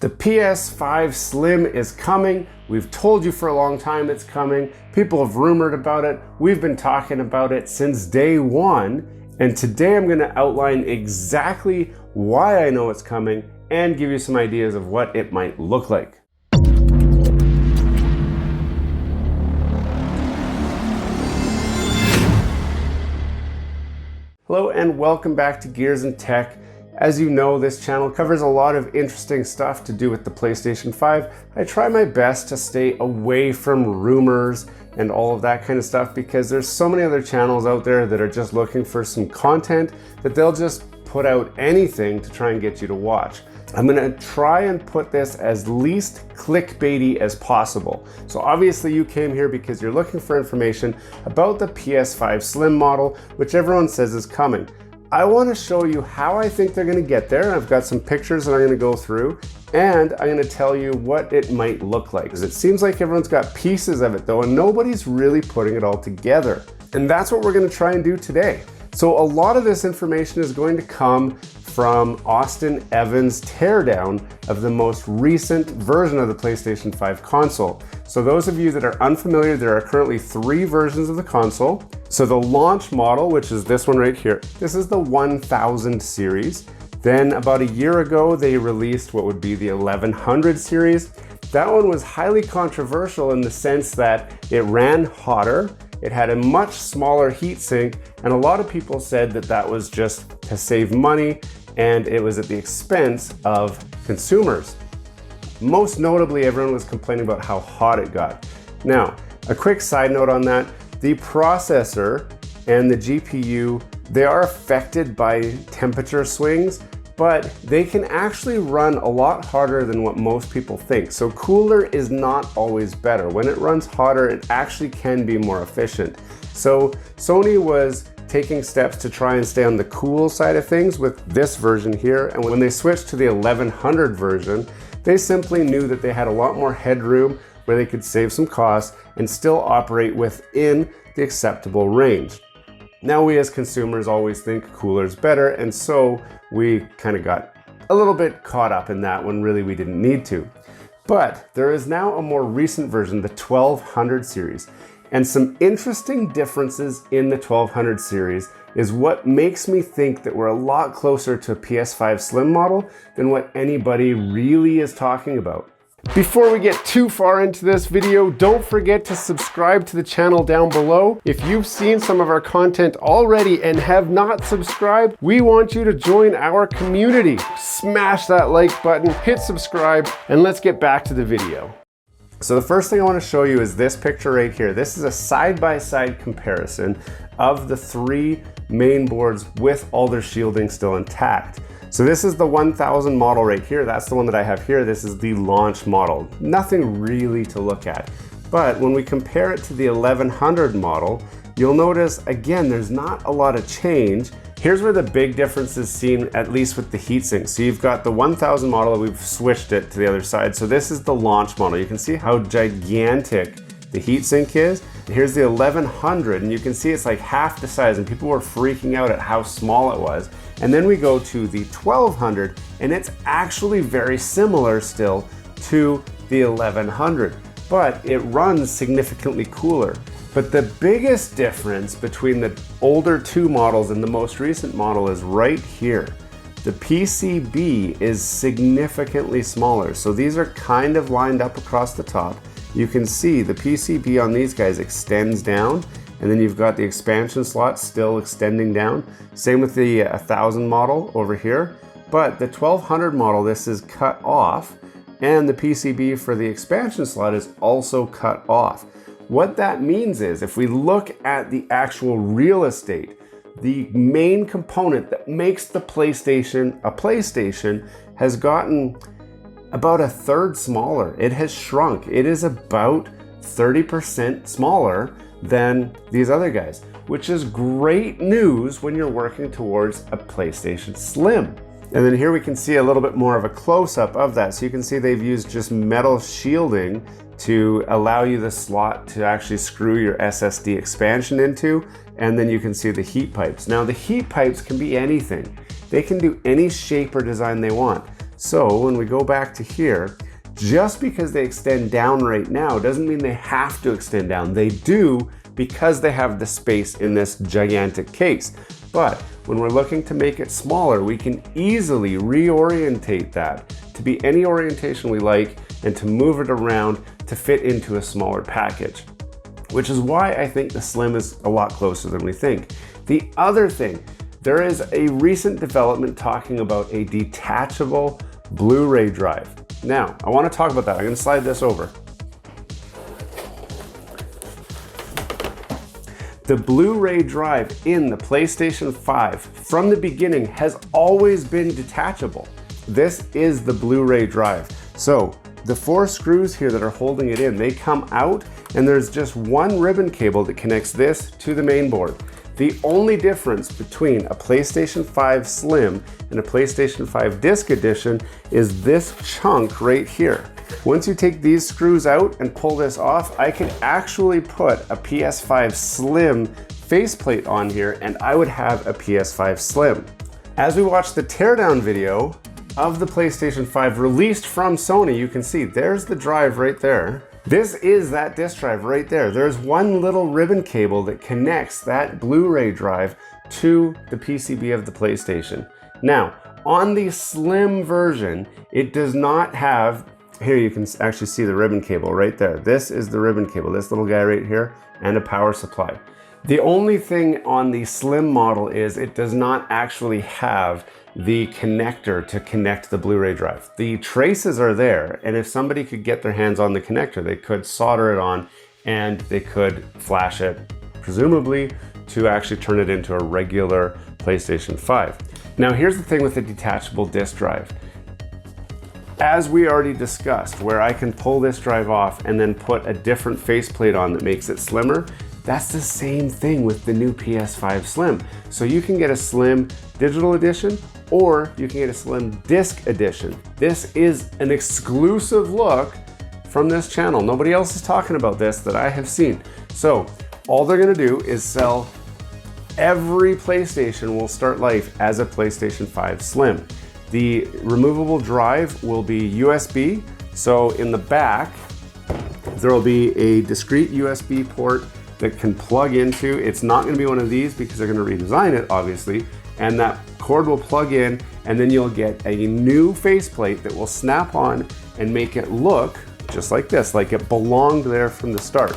The PS5 Slim is coming. We've told you for a long time it's coming. People have rumored about it. We've been talking about it since day one. And today I'm going to outline exactly why I know it's coming and give you some ideas of what it might look like. Hello and welcome back to Gears and Tech. As you know, this channel covers a lot of interesting stuff to do with the PlayStation 5. I try my best to stay away from rumors and all of that kind of stuff because there's so many other channels out there that are just looking for some content that they'll just put out anything to try and get you to watch. I'm gonna try and put this as least clickbaity as possible. So obviously you came here because you're looking for information about the PS5 Slim model, which everyone says is coming. I want to show you how I think they're going to get there. I've got some pictures that I'm going to go through, and I'm going to tell you what it might look like. Because it seems like everyone's got pieces of it though, and nobody's really putting it all together. And that's what we're going to try and do today. So a lot of this information is going to come from Austin Evans' teardown of the most recent version of the PlayStation 5 console. So those of you that are unfamiliar, there are currently 3 versions of the console. So the launch model, which is this one right here, this is the 1000 series. Then about a year ago, they released what would be the 1100 series. That one was highly controversial in the sense that it ran hotter, it had a much smaller heatsink, and a lot of people said that that was just to save money and it was at the expense of consumers. Most notably, everyone was complaining about how hot it got. Now, a quick side note on that, the processor and the GPU, they are affected by temperature swings, but they can actually run a lot harder than what most people think. So cooler is not always better. When it runs hotter, it actually can be more efficient. So Sony was taking steps to try and stay on the cool side of things with this version here. And when they switched to the 1100 version, they simply knew that they had a lot more headroom where they could save some costs and still operate within the acceptable range. Now we as consumers always think cooler is better, and so we kind of got a little bit caught up in that when really we didn't need to. But there is now a more recent version, the 1200 series. And some interesting differences in the 1200 series is what makes me think that we're a lot closer to a PS5 Slim model than what anybody really is talking about. Before we get too far into this video, don't forget to subscribe to the channel down below. If you've seen some of our content already and have not subscribed, we want you to join our community. Smash that like button, hit subscribe, and let's get back to the video. So the first thing I want to show you is this picture right here. This is a side-by-side comparison of the 3 main boards with all their shielding still intact. So this is the 1000 model right here. That's the one that I have here. This is the launch model. Nothing really to look at. But when we compare it to the 1100 model, you'll notice, again, there's not a lot of change. Here's where the big difference is seen, at least with the heatsink. So you've got the 1000 model, we've switched it to the other side. So this is the launch model. You can see how gigantic the heatsink is. Here's the 1100, and you can see it's like half the size, and people were freaking out at how small it was. And then we go to the 1200, and it's actually very similar still to the 1100, but it runs significantly cooler. But the biggest difference between the older 2 models and the most recent model is right here. The PCB is significantly smaller. So these are kind of lined up across the top. You can see the PCB on these guys extends down, and then you've got the expansion slot still extending down. Same with the 1000 model over here. But the 1200 model, this is cut off, and the PCB for the expansion slot is also cut off. What that means is, if we look at the actual real estate, the main component that makes the PlayStation a PlayStation has gotten about 1/3 smaller. It has shrunk. It is about 30% smaller than these other guys, which is great news when you're working towards a PlayStation Slim. And then here we can see a little bit more of a close-up of that. So you can see they've used just metal shielding to allow you the slot to actually screw your SSD expansion into, and then you can see the heat pipes. Now the heat pipes can be anything. They can do any shape or design they want. So when we go back to here, just because they extend down right now doesn't mean they have to extend down. They do because they have the space in this gigantic case. But when we're looking to make it smaller, we can easily reorientate that to be any orientation we like and to move it around to fit into a smaller package, which is why I think the Slim is a lot closer than we think. The other thing, there is a recent development talking about a detachable Blu-ray drive. Now, I want to talk about that. I'm going to slide this over. The Blu-ray drive in the PlayStation 5 from the beginning has always been detachable. This is the Blu-ray drive. So the 4 screws here that are holding it in, they come out and there's just one ribbon cable that connects this to the main board. The only difference between a PlayStation 5 Slim and a PlayStation 5 Disc Edition is this chunk right here. Once you take these screws out and pull this off, I could actually put a PS5 Slim faceplate on here and I would have a PS5 Slim. As we watch the teardown video of the PlayStation 5 released from Sony, you can see there's the drive right there. This is that disk drive right there. There's one little ribbon cable that connects that Blu-ray drive to the PCB of the PlayStation. Now, on the Slim version, it does not have, here you can actually see the ribbon cable right there. This is the ribbon cable, this little guy right here, and a power supply. The only thing on the Slim model is it does not actually have the connector to connect the Blu-ray drive. The traces are there, and if somebody could get their hands on the connector, they could solder it on and they could flash it, presumably, to actually turn it into a regular PlayStation 5. Now here's the thing with the detachable disk drive. As we already discussed, where I can pull this drive off and then put a different faceplate on that makes it slimmer, that's the same thing with the new PS5 Slim. So you can get a Slim digital edition or you can get a Slim disc edition. This is an exclusive look from this channel. Nobody else is talking about this that I have seen. So all they're gonna do is sell every PlayStation will start life as a PlayStation 5 Slim. The removable drive will be USB. So in the back, there will be a discrete USB port that can plug into. It's not gonna be one of these because they're gonna redesign it, obviously, and that cord will plug in and then you'll get a new faceplate that will snap on and make it look just like this, like it belonged there from the start.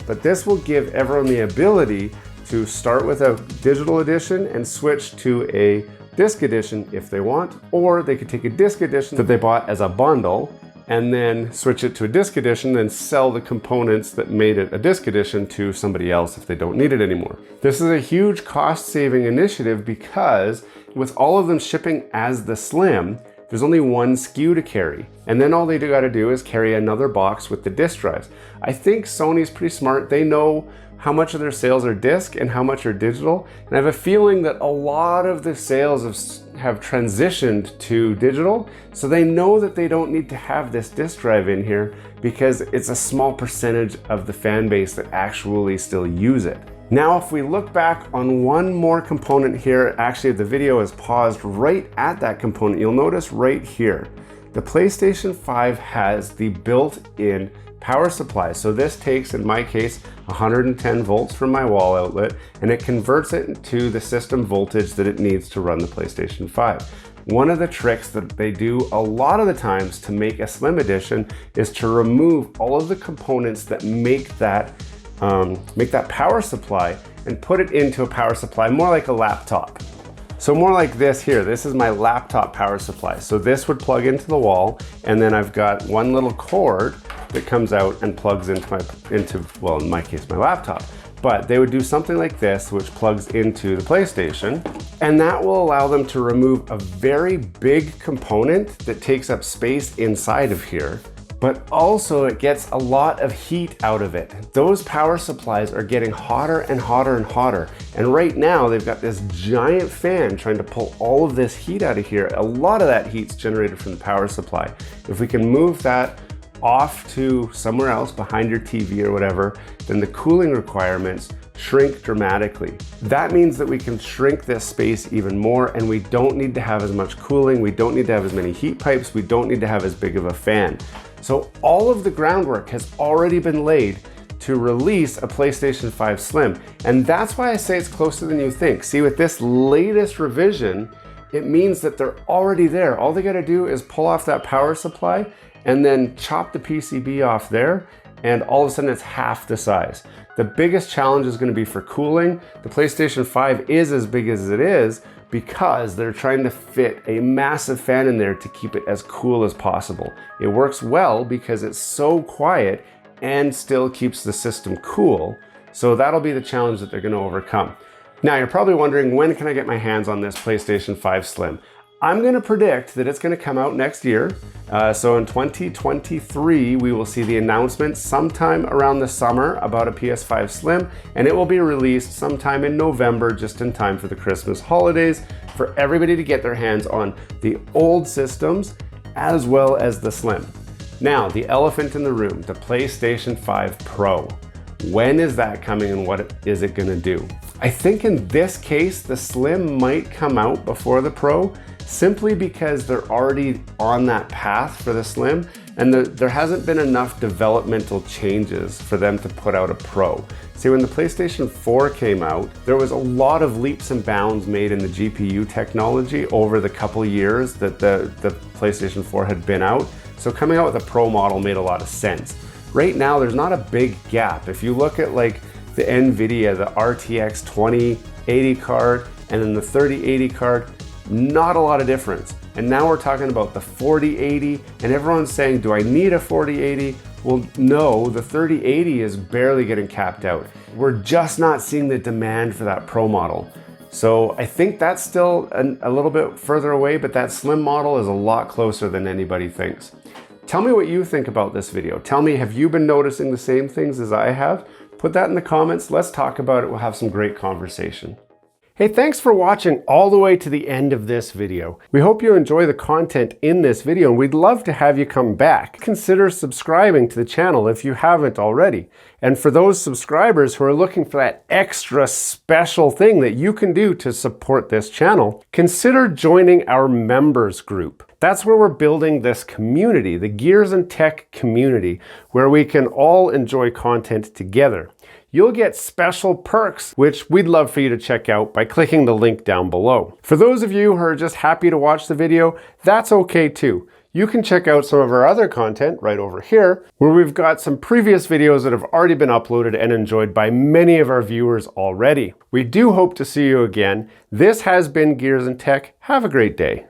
But this will give everyone the ability to start with a digital edition and switch to a disc edition if they want, or they could take a disc edition that they bought as a bundle and then switch it to a disc edition and sell the components that made it a disc edition to somebody else if they don't need it anymore. This is a huge cost-saving initiative because with all of them shipping as the Slim, there's only one SKU to carry. And then all they gotta do is carry another box with the disc drives. I think Sony's pretty smart. They know how much of their sales are disc and how much are digital. And I have a feeling that a lot of the sales have transitioned to digital. So they know that they don't need to have this disc drive in here because it's a small percentage of the fan base that actually still use it. Now, if we look back on one more component here, actually the video is paused right at that component. You'll notice right here, the PlayStation 5 has the built-in power supply. So this takes, in my case, 110 volts from my wall outlet, and it converts it into the system voltage that it needs to run the PlayStation 5. One of the tricks that they do a lot of the times to make a Slim edition is to remove all of the components that make that power supply and put it into a power supply more like a laptop. So more like this here, this is my laptop power supply. So this would plug into the wall, and then I've got one little cord that comes out and plugs into, well, in my case, my laptop. But they would do something like this, which plugs into the PlayStation, and that will allow them to remove a very big component that takes up space inside of here, but also it gets a lot of heat out of it. Those power supplies are getting hotter and hotter and hotter. And right now they've got this giant fan trying to pull all of this heat out of here. A lot of that heat's generated from the power supply. If we can move that off to somewhere else behind your TV or whatever, then the cooling requirements shrink dramatically. That means that we can shrink this space even more, and we don't need to have as much cooling, we don't need to have as many heat pipes, we don't need to have as big of a fan. So all of the groundwork has already been laid to release a PlayStation 5 Slim. And that's why I say it's closer than you think. See, with this latest revision, it means that they're already there. All they gotta do is pull off that power supply and then chop the PCB off there, and all of a sudden it's half the size. The biggest challenge is gonna be for cooling. The PlayStation 5 is as big as it is because they're trying to fit a massive fan in there to keep it as cool as possible. It works well because it's so quiet and still keeps the system cool. So that'll be the challenge that they're gonna overcome. Now you're probably wondering, when can I get my hands on this PlayStation 5 Slim? I'm gonna predict that it's gonna come out next year. So in 2023, we will see the announcement sometime around the summer about a PS5 Slim, and it will be released sometime in November, just in time for the Christmas holidays, for everybody to get their hands on the old systems as well as the Slim. Now, the elephant in the room, the PlayStation 5 Pro. When is that coming and what is it gonna do? I think in this case, the Slim might come out before the Pro, simply because they're already on that path for the Slim, and there hasn't been enough developmental changes for them to put out a Pro. See, when the PlayStation 4 came out, there was a lot of leaps and bounds made in the GPU technology over the couple years that the PlayStation 4 had been out. So coming out with a Pro model made a lot of sense. Right now, there's not a big gap. If you look at like the NVIDIA, the RTX 2080 card, and then the 3080 card, not a lot of difference. And now we're talking about the 4080, and everyone's saying, do I need a 4080? Well, no, the 3080 is barely getting capped out. We're just not seeing the demand for that Pro model. So I think that's still a little bit further away, but that Slim model is a lot closer than anybody thinks. Tell me what you think about this video. Tell me, have you been noticing the same things as I have? Put that in the comments. Let's talk about it. We'll have some great conversation. Hey, thanks for watching all the way to the end of this video. We hope you enjoy the content in this video, and we'd love to have you come back. Consider subscribing to the channel if you haven't already. And for those subscribers who are looking for that extra special thing that you can do to support this channel, consider joining our members group. That's where we're building this community, the Gears and Tech community, where we can all enjoy content together. You'll get special perks, which we'd love for you to check out by clicking the link down below. For those of you who are just happy to watch the video, that's okay too. You can check out some of our other content right over here, where we've got some previous videos that have already been uploaded and enjoyed by many of our viewers already. We do hope to see you again. This has been Gears and Tech. Have a great day.